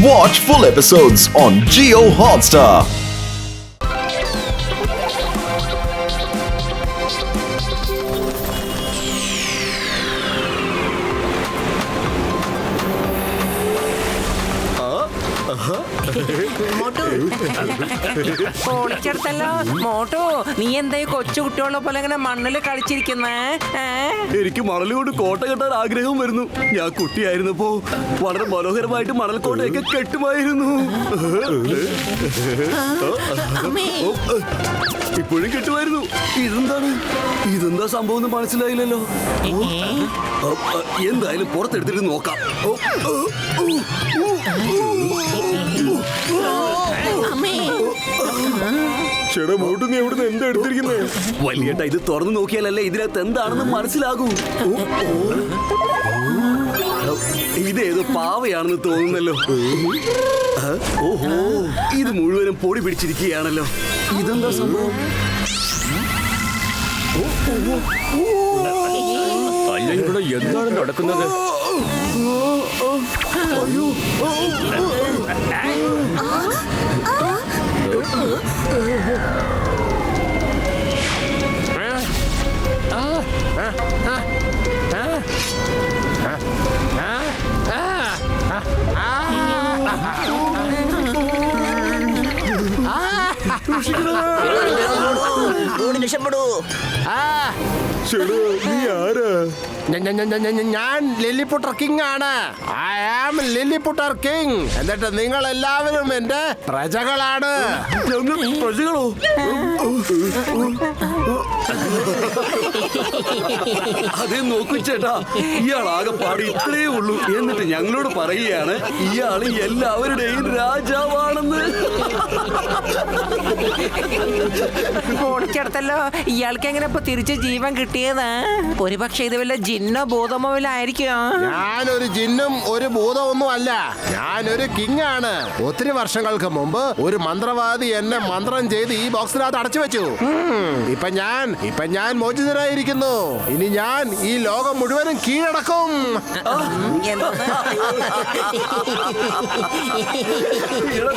Watch full episodes on Jio Hotstar. പൊളിച്ചെടുത്തല്ലോ Motu. നീ എന്തായി കൊച്ചു കുട്ടികളെ പോലെ ഇങ്ങനെ മണ്ണിൽ കളിച്ചിരിക്കുന്നേ? എനിക്ക് മണലുകൊണ്ട് കോട്ട കെട്ടാൻ ആഗ്രഹം വരുന്നു. ഞാൻ കുട്ടിയായിരുന്നപ്പോ വളരെ മനോഹരമായിട്ട് മണൽക്കോട്ടയൊക്കെ കെട്ടുമായിരുന്നു. ഇപ്പോഴും കെട്ടുമായിരുന്നു. ഇതെന്താ സംഭവം എന്ന് മനസ്സിലായില്ലല്ലോ. എന്തായാലും പുറത്തെടുത്തിട്ട് നോക്കാം. ചേട്ടാ മോട്ടു, നീ എവിടുന്ന് എന്താ എടുത്തിരിക്കുന്നേ? വലിയേട്ടാ, ഇത് തുറന്നു നോക്കിയാലല്ലേ ഇതിനകത്ത് എന്താണെന്ന് മനസ്സിലാകൂ. ഇതേതോ പാവയാണെന്ന് തോന്നുന്നല്ലോ. ഓഹോ, ഇത് മുഴുവനും പൊടി പിടിച്ചിരിക്കുകയാണല്ലോ. ഇതെന്താ സംഭവം? അല്ല, ഇവിടെ എന്താണ് നടക്കുന്നത്? അയ്യോ, നീ ആരാ? ഞാൻ ലില്ലിപുട്ടർ കിങ് ആണ്. I am Lilliputter king. എന്നിട്ട് നിങ്ങൾ എല്ലാവരും എന്റെ പ്രജകളാണ്. പ്രജകളോ? അതേ നോക്കൂ ചേട്ടാ, ഇയാളാകെ പാടി ഇത്രേ ഉള്ളൂ. എന്നിട്ട് ഞങ്ങളോട് പറയുകയാണ് ഇയാള് എല്ലാവരുടെയും രാജാവാണെന്ന്. പൊളിച്ചെടുത്തല്ലോ. ഇയാൾക്ക് എങ്ങനെ ഇപ്പൊ തിരിച്ച് ജീവൻ കിട്ടിയതാ? ഒരുപക്ഷെ ഇത് വല്ല ജിന്നോ ഭൂതമോ വല്ല ആയിരിക്കും. ഞാനൊരു ജിന്നും ഒരു ഭൂതമൊന്നും അല്ല. ഞാനൊരു കിങ് ആണ്. ഒത്തിരി വർഷങ്ങൾക്ക് മുമ്പ് ഒരു മന്ത്രവാദി എന്നെ മന്ത്രം ചെയ്ത് ഈ ബോക്സിനകത്ത് അടച്ചു വെച്ചു. ഇപ്പൊ ഞാൻ മോചിതനായിരിക്കുന്നു. ഇനി ഞാൻ ഈ ലോകം മുഴുവനും കീഴടക്കും.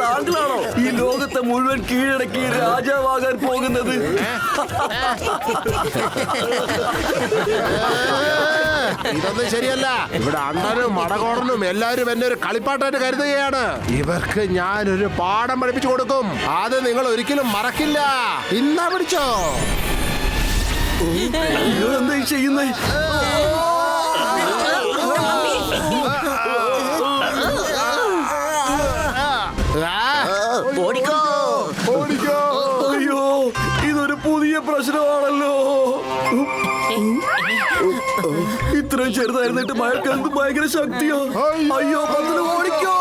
താങ്കളാണോ ഈ ലോകത്തെ മുഴുവൻ കീഴടക്കി രാജാവാകാൻ പോകുന്നത്? ഇതൊന്നും ശരിയല്ല. ഇവിടെ അണ്ണനും മടകോടനും എല്ലാരും എന്നെ ഒരു കളിപ്പാട്ടായിട്ട് കരുതുകയാണ്. ഇവർക്ക് ഞാനൊരു പാഠം പഠിപ്പിച്ചു കൊടുക്കും. അത് നിങ്ങൾ ഒരിക്കലും മറക്കില്ല. ഇന്നാ പിടിച്ചോ. എന്താ ചെയ്യുന്നേ? അയ്യോ, ഇതൊരു പുതിയ പ്രശ്നമാണല്ലോ. ഇത്രയും ചെറുതായിരുന്നിട്ട് മഴക്കെന്ത് ഭയങ്കര ശക്തിയോ. അയ്യോ, പന്തിന് ഓടിക്കോ.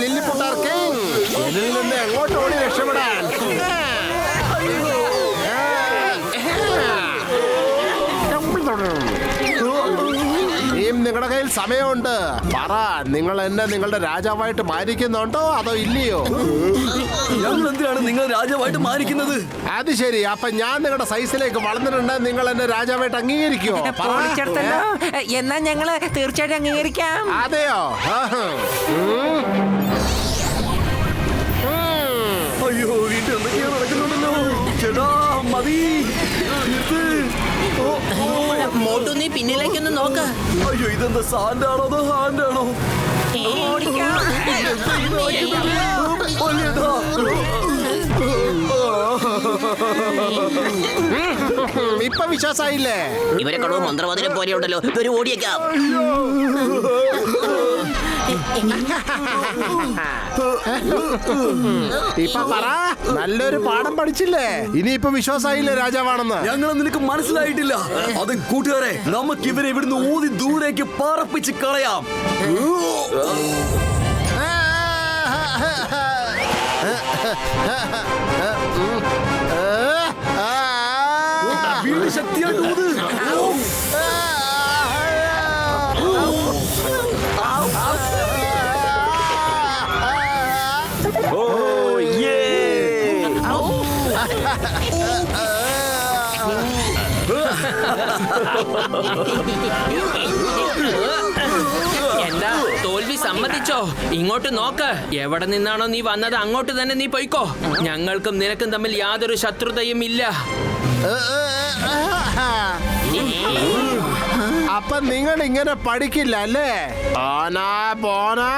ലില്ലിപുട്ടർ കിങ്. ഇതിൽ നിന്ന് എങ്ങോട്ട് ഓടി രക്ഷപ്പെടാൻ? നിങ്ങളുടെ കയ്യിൽ സമയമുണ്ട്. പറ, നിങ്ങൾ എന്നെ നിങ്ങളുടെ രാജാവായിട്ട് മാനിക്കുന്നുണ്ടോ അതോ ഇല്ലയോ? ഞങ്ങൾ എന്തിനാണ് നിങ്ങൾ രാജാവായിട്ട് മാനിക്കുന്നത്? അത് ശരി. അപ്പൊ ഞാൻ നിങ്ങളുടെ സൈസിലേക്ക് വളർന്നിട്ടുണ്ട്. നിങ്ങൾ എന്നെ രാജാവായിട്ട് അംഗീകരിക്കുമോ? പൊളിച്ചെടുത്തല്ലോ. എന്നാ ഞങ്ങള് തീർച്ചയായിട്ടും അംഗീകരിക്കാം. അതെയോ? അയ്യോ, വീട്ടിൽ എന്തൊക്കെയാ നടക്കുന്നുണ്ടല്ലോ. ചേട്ടാ മതി. മോട്ടു, നീ പിന്നിലേക്കൊന്ന് നോക്ക. അയ്യോ, ഇതെന്താ സാൻഡാണോ അതോ ഹാൻഡാണോ? ഇപ്പൊ വിശ്വാസായില്ലേ? ഇവരെ കടവ് മന്ത്രവാദിനെ പോലെയുണ്ടല്ലോ. ഒരു ഓടിയേക്കാം. ഇപ്പൊ പറ, നല്ലൊരു പാഠം പഠിച്ചില്ലേ? ഇനിയിപ്പൊ വിശ്വാസായില്ലേ രാജാവാണെന്ന്? ഞങ്ങൾ നിനക്ക് മനസ്സിലായിട്ടില്ല. അത് കൂട്ടുകാരെ, നമുക്ക് ഇവരെ ഇവിടുന്ന് ഊതി ദൂരേക്ക് പാറപ്പിച്ച് കളയാം. വീട് ശക്തിയായിട്ട് ഊത്. എന്താ തോൽവി സമ്മതിച്ചോ? ഇങ്ങോട്ട് നോക്ക്. എവിടെ നിന്നാണോ നീ വന്നത് അങ്ങോട്ട് തന്നെ നീ പോയിക്കോ. ഞങ്ങൾക്കും നിനക്കും തമ്മിൽ യാതൊരു ശത്രുതയും ഇല്ല. അപ്പൊ നിങ്ങൾ ഇങ്ങനെ പഠിക്കില്ല അല്ലേ? ഓനാ പോനാ,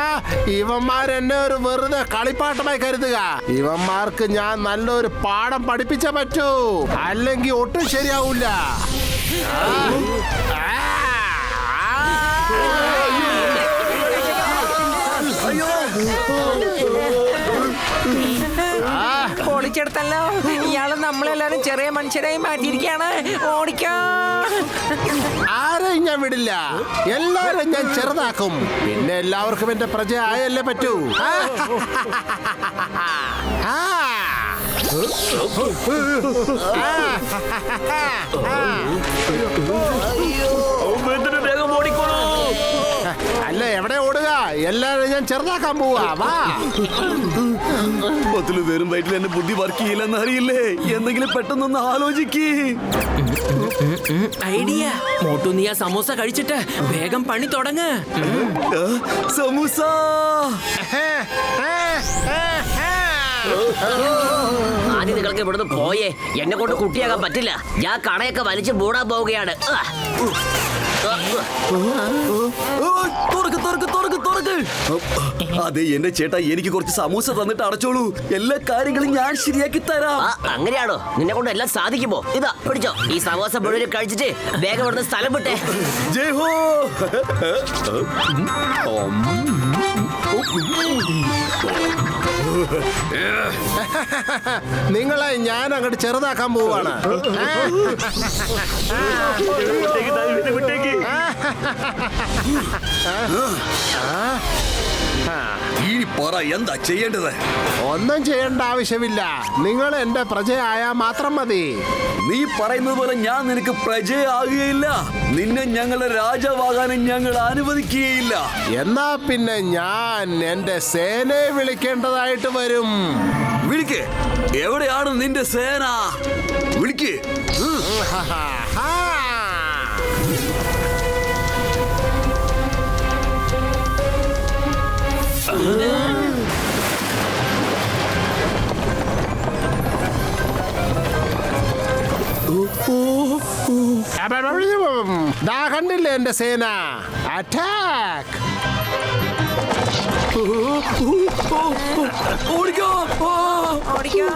ഇവന്മാരെന്നെ ഒരു വെറുതെ കളിപ്പാട്ടമായി കരുതുക. ഇവന്മാർക്ക് ഞാൻ നല്ലൊരു പാഠം പഠിപ്പിച്ചേ പറ്റൂ, അല്ലെങ്കിൽ ഒട്ടും ശരിയാവൂല. ഓടിച്ചെടുത്തല്ലോ. ഇയാള് നമ്മളെല്ലാരും ചെറിയ മനുഷ്യരായി മാറ്റിയിരിക്കാണ്. ഓടിക്കാ. ആരെയും ഞാൻ വിടില്ല, എല്ലാരും ഞാൻ ചെറുതാക്കും. പിന്നെ എല്ലാവർക്കും എന്റെ പ്രജ ആയല്ലേ പറ്റൂ. വേഗം ഓടിക്കോളൂ. അല്ല, എവിടെ ഓടുക? എല്ലാരും ഞാൻ ചെറുതാക്കാൻ പോവാ. വാ. 10 പേരും വയറ്റിൽ എന്നെ ബുദ്ധി വർക്ക് ചെയ്യില്ലെന്ന് അറിയില്ലേ? എന്തെങ്കിലും പെട്ടെന്നൊന്ന് ആലോചിക്കേ. ഐഡിയ. മോട്ടു നീ ആ സമൂസ കഴിച്ചിട്ട് വേഗം പണി തുടങ്ങ്. സമൂസ. ആദ്യം നിങ്ങൾക്ക് ഇവിടുന്ന് പോയേ. എന്നെ കൊണ്ട് കുട്ടിയാകാൻ പറ്റില്ല. ഞാൻ കടയൊക്കെ വലിച്ചു മൂടാൻ പോവുകയാണ്. അതെ എന്റെ ചേട്ടാ, എനിക്ക് കുറച്ച് സമൂസ തന്നിട്ട് അടച്ചോളൂ. എല്ലാ കാര്യങ്ങളും ഞാൻ ശരിയാക്കി തരാം. അങ്ങനെയാണോ? നിന്നെ കൊണ്ട് എല്ലാം സാധിക്കുമോ? ഇതാ പിടിച്ചോ. ഈ സമോസ മുഴുവൻ കഴിച്ചിട്ട് വേഗം ഇവിടുന്ന് സ്ഥലം വിട്ടേ. ജയ് ഹോ. നിങ്ങളെ ഞാൻ അങ്ങോട്ട് ചെറുതാക്കാൻ പോവാണ്. ഇനി പറ, എന്താ ചെയ്യേണ്ടത്? ഒന്നും ചെയ്യേണ്ട ആവശ്യമില്ല. നിങ്ങൾ എന്റെ പ്രജയായാൽ മാത്രം മതി. നീ പറയുന്നത് പോലെ ഞാൻ നിനക്ക് പ്രജയാകുകയില്ല. നിന്നെ ഞങ്ങളുടെ രാജാവാകാനും ഞങ്ങൾ അനുവദിക്കുകയില്ല. എന്നാ പിന്നെ ഞാൻ എന്റെ സേനയെ വിളിക്കേണ്ടതായിട്ട് വരും. വിളിക്ക്. എവിടെയാണ് നിന്റെ സേന? വിളിക്ക്. ദാ കണ്ടില്ലേ എന്റെ സേന? അറ്റാക്ക്! ഓടിക്കോ. ഓടിക്കാ.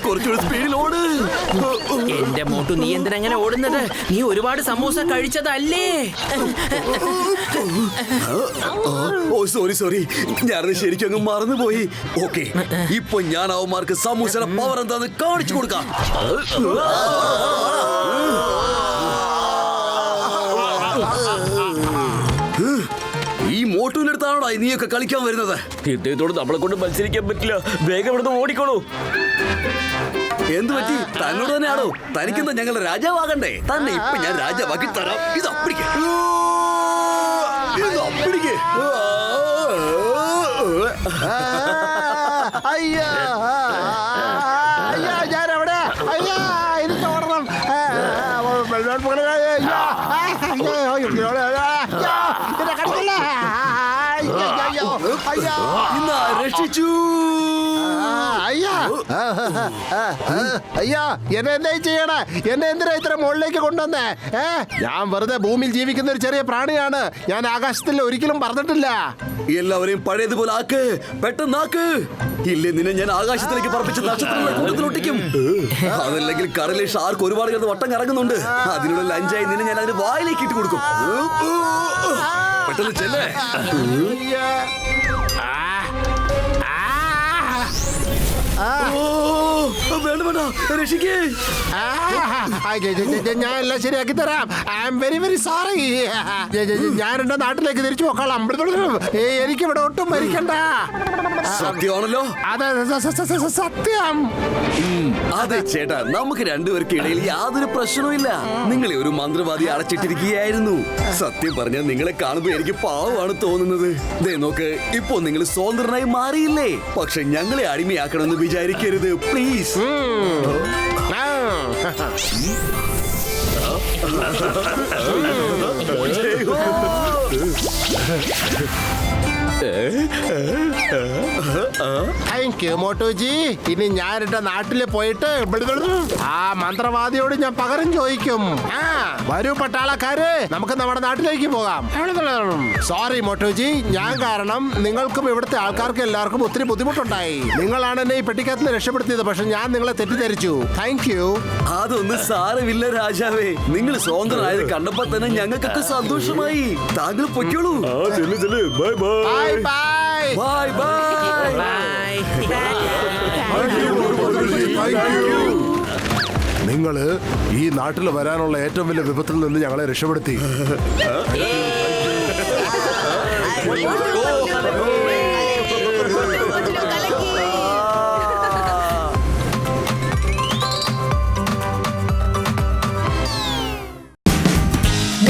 കുറച്ചുകൂടി സ്പീഡിൽ ഓട്. എന്റെ മോട്ടു നീ എന്തിനങ്ങനെ ഓടുന്നത്? നീ ഒരുപാട് സമൂസ കഴിച്ചതല്ലേ? ഓ സോറി, ഞാനത് ശരിക്കും അങ്ങ് മറന്നുപോയി. ഓക്കെ, ഇപ്പൊ ഞാൻ അവന്മാർക്ക് സമൂസയുടെ പവർ എന്താന്ന് കാണിച്ചു കൊടുക്കാം. ഈ മോട്ടുവിന്റെ അടുത്താണോടാ നീയൊക്കെ കളിക്കാൻ വരുന്നത്? ഇദ്ദേഹത്തോട് നമ്മളെ കൊണ്ട് മത്സരിക്കാൻ പറ്റില്ല. വേഗം ഇവിടുന്ന് ഓടിക്കോളൂ. എന്ത് പറ്റി? തന്നോട് തന്നെയാണോ? തനിക്കെന്താ ഞങ്ങളുടെ രാജാവാകണ്ടേ? തന്നെ ഇപ്പൊ ഞാൻ രാജാവാക്കി തരാം. ഇത് അപ്പിടിക്ക്. അയ്യോ, ഞാൻ എവിടെ? അയ്യോ, എനിക്ക് ഓടണം. രക്ഷിച്ചു. അയ്യോ, എന്നെ എന്താ ചെയ്യണേ? എന്നെ എന്തിനാ ഇത്ര മുകളിലേക്ക് കൊണ്ടുവന്നേ? ഞാൻ വെറുതെ ഭൂമിയിൽ ജീവിക്കുന്ന ഒരു ചെറിയ പ്രാണിയാണ്. ഞാൻ ആകാശത്തിൽ ഒരിക്കലും പറഞ്ഞിട്ടില്ല. എല്ലാവരെയും പഴയതുപോലെ ആക്ക്, പെട്ടെന്നാക്ക്. ഇല്ലേ നിന്നെ ഞാൻ ആകാശത്തിലേക്ക് പറപ്പിച്ച നക്ഷത്രങ്ങളുടെ കൂട്ടത്തിലൊട്ടിക്കും. അതല്ലെങ്കിൽ കടലിലെ ഷാർക്ക് ഒരുപാട് കിടന്ന് വട്ടം കറങ്ങുന്നുണ്ട്. അതിനുള്ള ലഞ്ചായി നിന്നെ ഞാൻ അതിന് വായിലേക്ക് ഇട്ട് കൊടുക്കും. പെട്ടെന്ന് ചെല്ലേ. വേണ്ട വേണ്ട, രക്ഷിക്കേ. ഞാൻ എല്ലാം ശരിയാക്കി തരാം. I am very very sorry. ഞാൻ എന്റെ നാട്ടിലേക്ക് തിരിച്ചു പോക്കാളാം. എനിക്ക് ഇവിടെ ഒട്ടും മരിക്കണ്ട. സത്യമാണല്ലോ. അതെ സത്യം. അതെ ചേട്ടാ, നമുക്ക് രണ്ടുപേർക്ക് ഇടയിൽ യാതൊരു പ്രശ്നവുമില്ല. നിങ്ങളെ ഒരു മന്ത്രവാദി അടച്ചിട്ടിരിക്കുകയായിരുന്നു. സത്യം പറഞ്ഞാൽ നിങ്ങളെ കാണുമ്പോ എനിക്ക് പാവമാണ് തോന്നുന്നത്. ദേ നോക്ക്, ഇപ്പോ നിങ്ങൾ സ്വതന്ത്രനായി മാറിയില്ലേ. പക്ഷെ ഞങ്ങളെ അടിമയാക്കണമെന്ന് വിചാരിക്കരുത് പ്ലീസ്. Thank you മോട്ടുജി. ഇനി ഞാൻ എന്റെ നാട്ടില് പോയിട്ട് ആ മന്ത്രവാദിയോട് ഞാൻ പകരം ചോദിക്കും. വരൂ പട്ടാളക്കാര്, നമുക്ക് നമ്മുടെ നാട്ടിലേക്ക് പോകാം. സോറി മോട്ടുജി, ഞാൻ കാരണം നിങ്ങൾക്കും ഇവിടുത്തെ ആൾക്കാർക്ക് എല്ലാവർക്കും ഒത്തിരി ബുദ്ധിമുട്ടുണ്ടായി. നിങ്ങളാണ് എന്നെ ഈ പെട്ടിക്കകത്ത് രക്ഷപ്പെടുത്തിയത്. പക്ഷെ ഞാൻ നിങ്ങളെ തെറ്റിദ്ധരിച്ചു. Thank you. അതൊന്നും സാരമില്ല രാജാവേ. നിങ്ങൾ സ്വതന്ത്രനായത് കണ്ടപ്പോ തന്നെ ഞങ്ങൾക്കൊക്കെ സന്തോഷമായി. താങ്കൾ പൊയ്ക്കോളൂ. Bye bye. Bye bye. Bye bye. നിങ്ങള് ഈ നാട്ടിൽ വരാനുള്ള ഏറ്റവും വലിയ വിപത്തിൽ നിന്ന് ഞങ്ങളെ രക്ഷപ്പെടുത്തി.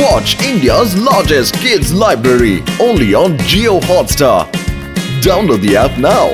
Watch India's largest kids library only on Jio Hotstar. Download the app now.